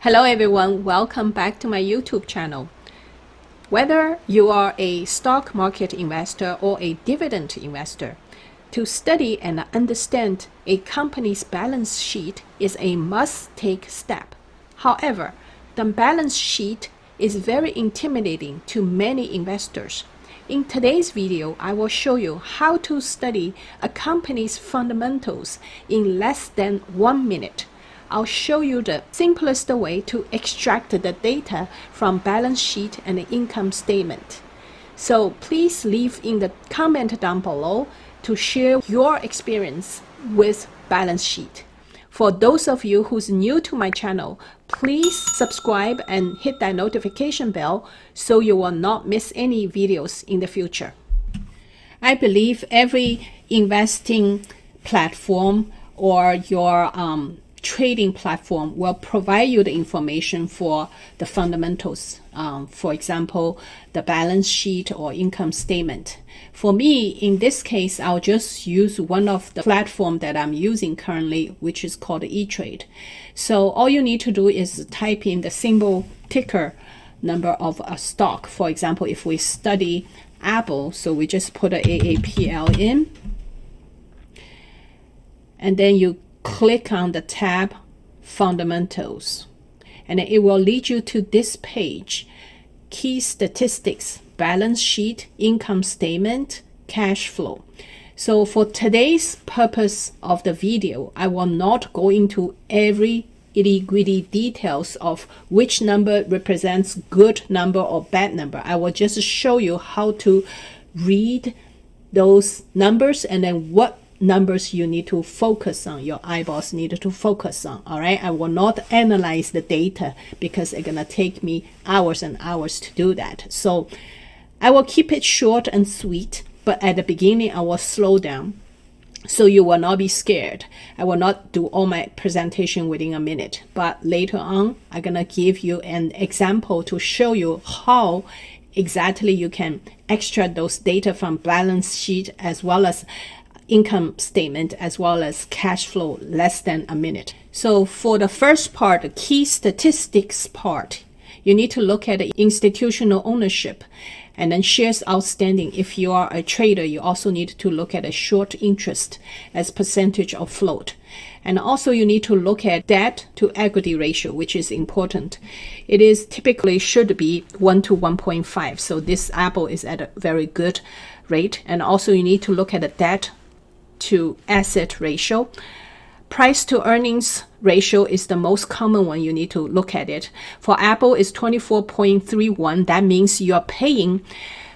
Hello everyone, welcome back to my YouTube channel. Whether you are a stock market investor or a dividend investor, to study and understand a company's balance sheet is a must-take step. However, the balance sheet is very intimidating to many investors. In today's video, I will show you how to study a company's fundamentals in less than 1 minute. I'll show you the simplest way to extract the data from balance sheet and income statement. So please leave in the comment down below to share your experience with balance sheet. For those of you who's new to my channel, please subscribe and hit that notification bell so you will not miss any videos in the future. I believe every investing platform or your trading platform will provide you the information for the fundamentals. For example, the balance sheet or income statement. For me, in this case, I'll just use one of the platform that I'm using currently, which is called Etrade. So all you need to do is type in the symbol ticker number of a stock. For example, if we study Apple, so we just put a AAPL in, and then you click on the tab fundamentals, and it will lead you to this page: key statistics, balance sheet, income statement, cash flow. So for today's purpose of the video, I will not go into every itty-gritty details of which number represents good number or bad number. I will just show you how to read those numbers and then what numbers you need to focus on, your eyeballs need to focus on. All right, I will not analyze the data because it's gonna take me hours and hours to do that. So I will keep it short and sweet, but at the beginning I will slow down so you will not be scared. I will not do all my presentation within a minute, but later on I'm gonna give you an example to show you how exactly you can extract those data from balance sheet as well as income statement as well as cash flow less than a minute. So for the first part, the key statistics part, you need to look at the institutional ownership and then shares outstanding. If you are a trader, you also need to look at a short interest as percentage of float. And also you need to look at debt to equity ratio, which is important. It is typically should be 1 to 1.5. So this Apple is at a very good rate. And also you need to look at the debt to asset ratio. Price to earnings ratio is the most common one. You need to look at it. For Apple is 24.31. That means you are paying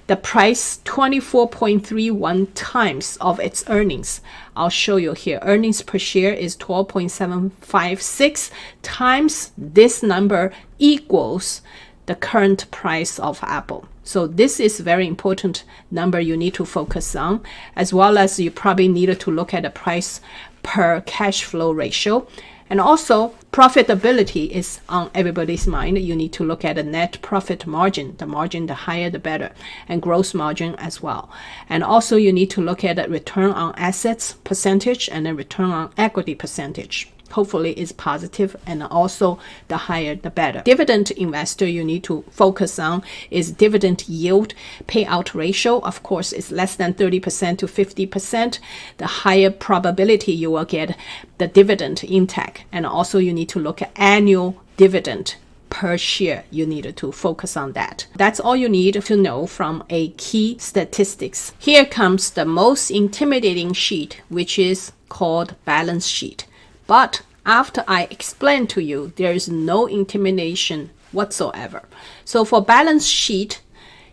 the price 24.31 times of its earnings. I'll show you here. Earnings per share is 12.756 times this number equals the current price of Apple. So this is very important number you need to focus on, as well as you probably needed to look at the price per cash flow ratio. And also profitability is on everybody's mind. You need to look at the net profit margin. The margin, the higher the better, and gross margin as well. And also you need to look at the return on assets percentage and the return on equity percentage. Hopefully is positive, and also the higher the better. Dividend investor you need to focus on is dividend yield payout ratio. Of course, it's less than 30% to 50%. The higher probability you will get the dividend intake. And also you need to look at annual dividend per share. You need to focus on that. That's all you need to know from a key statistics. Here comes the most intimidating sheet, which is called balance sheet. But after I explain to you, there is no intimidation whatsoever. So for balance sheet,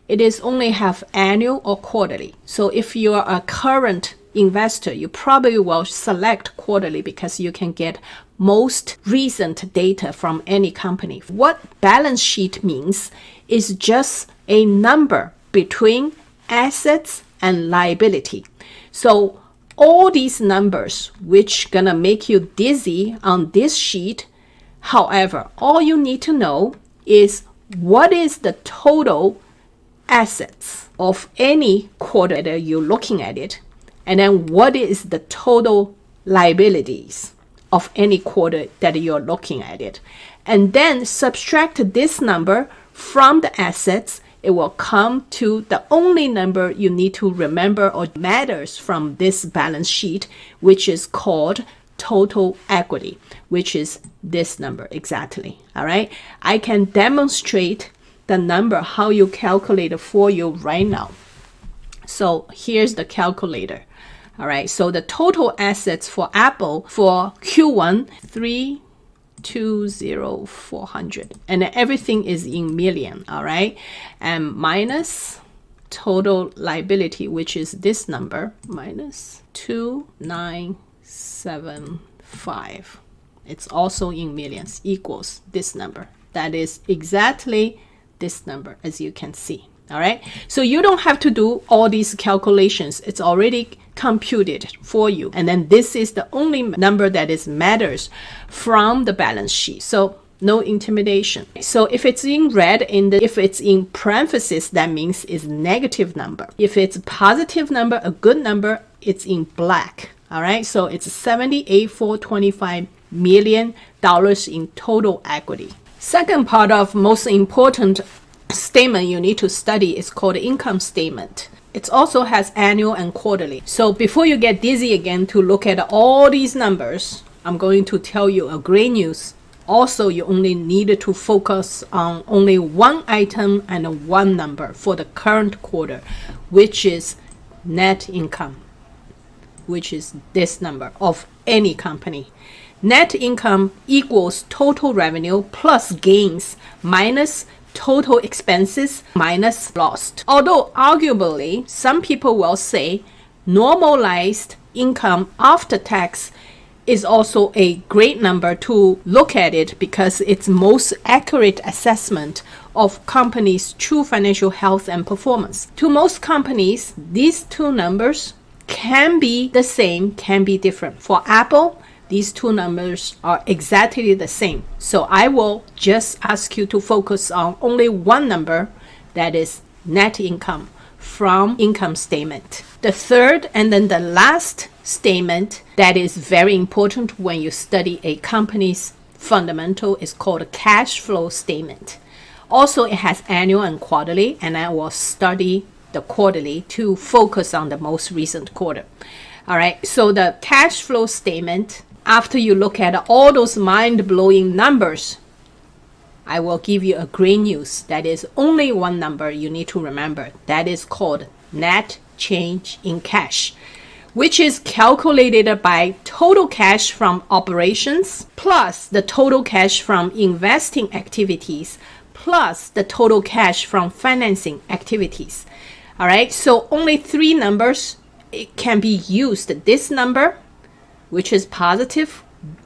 it is only have annual or quarterly. So if you are a current investor, you probably will select quarterly because you can get most recent data from any company. What balance sheet means is just a number between assets and liability. So all these numbers which gonna make you dizzy on this sheet, however, all you need to know is what is the total assets of any quarter that you're looking at it, and then what is the total liabilities of any quarter that you're looking at it. And then subtract this number from the assets. It will come to the only number you need to remember or matters from this balance sheet, which is called total equity, which is this number exactly. All right. I can demonstrate the number, how you calculate it for you right now. So here's the calculator. All right. So the total assets for Apple for Q1, 320,400, and everything is in million. All right. And minus total liability, which is this number, minus 2,975. It's also in millions, equals this number. That is exactly this number, as you can see. All right. So you don't have to do all these calculations. It's already computed for you. And then this is the only number that is matters from the balance sheet. So no intimidation. So if it's in red, if it's in parentheses, that means it's negative number. If it's a positive number, a good number, it's in black. All right. So it's $78,425 million in total equity. Second part of most important statement you need to study is called income statement. It also has annual and quarterly. So before you get dizzy again to look at all these numbers, I'm going to tell you a great news. Also, you only need to focus on only one item and one number for the current quarter, which is net income, which is this number of any company. Net income equals total revenue plus gains minus total expenses minus lost. Although arguably, some people will say normalized income after tax is also a great number to look at it because it's most accurate assessment of companies' true financial health and performance. To most companies, these two numbers can be the same, can be different. For Apple, these two numbers are exactly the same. So I will just ask you to focus on only one number, that is net income from income statement. The third and then the last statement that is very important when you study a company's fundamental is called a cash flow statement. Also, it has annual and quarterly, and I will study the quarterly to focus on the most recent quarter. All right, so the cash flow statement, after you look at all those mind-blowing numbers, I will give you a great news. That is only one number you need to remember. That is called net change in cash, which is calculated by total cash from operations plus the total cash from investing activities plus the total cash from financing activities. All right, so only three numbers it can be used. This number, which is positive,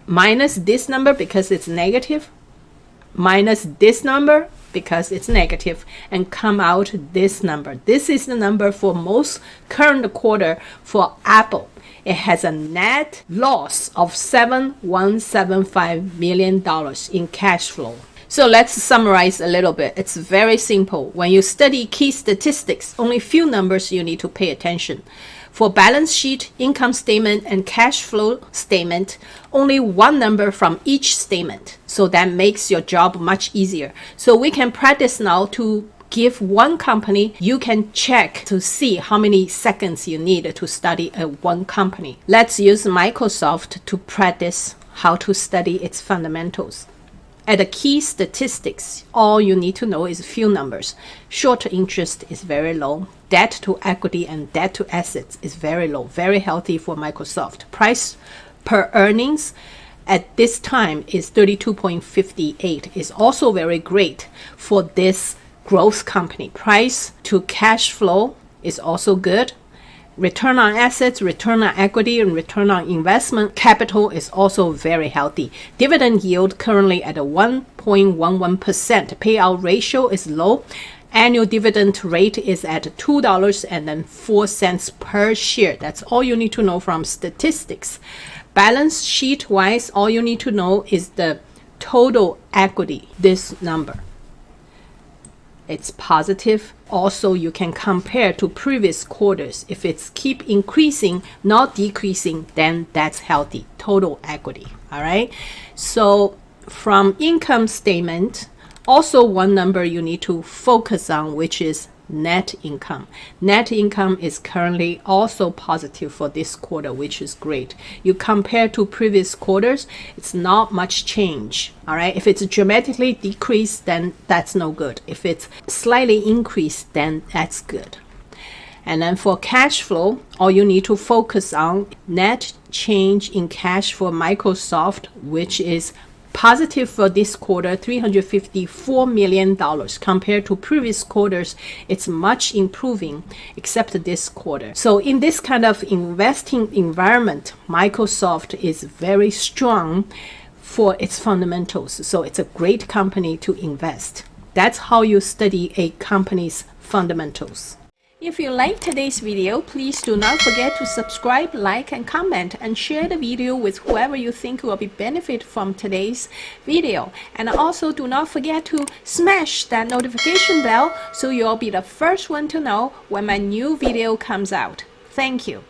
minus this number because it's negative, minus this number because it's negative, and come out this number. This is the number for most current quarter for Apple. It has a net loss of $7,175 million in cash flow. So let's summarize a little bit. It's very simple. When you study key statistics, only few numbers you need to pay attention. For balance sheet, income statement, and cash flow statement, only one number from each statement. So that makes your job much easier. So we can practice now to give one company, you can check to see how many seconds you need to study one company. Let's use Microsoft to practice how to study its fundamentals. At the key statistics, all you need to know is a few numbers. Short interest is very low. Debt to equity and debt to assets is very low, very healthy for Microsoft. Price per earnings at this time is 32.58, is also very great for this growth company. Price to cash flow is also good. Return on assets, return on equity, and return on investment capital is also very healthy. Dividend yield currently at a 1.11%. Payout ratio is low. Annual dividend rate is at $2.04 per share. That's all you need to know from statistics. Balance sheet wise, all you need to know is the total equity, this number. it's positive. Also, you can compare to previous quarters. If it's keep increasing, not decreasing, then that's healthy, total equity. All right. So from income statement, also one number you need to focus on, which is net income. Net income is currently also positive for this quarter, which is great. You compare to previous quarters, it's not much change. All right. If it's dramatically decreased, then that's no good. If it's slightly increased, then that's good. And then for cash flow, all you need to focus on net change in cash for Microsoft, which is positive for this quarter, $354 million. Compared to previous quarters, it's much improving, except this quarter. So in this kind of investing environment, Microsoft is very strong for its fundamentals. So it's a great company to invest. That's how you study a company's fundamentals. If you like today's video, please do not forget to subscribe, like, and comment, and share the video with whoever you think will be benefit from today's video. And also do not forget to smash that notification bell so you'll be the first one to know when my new video comes out. Thank you.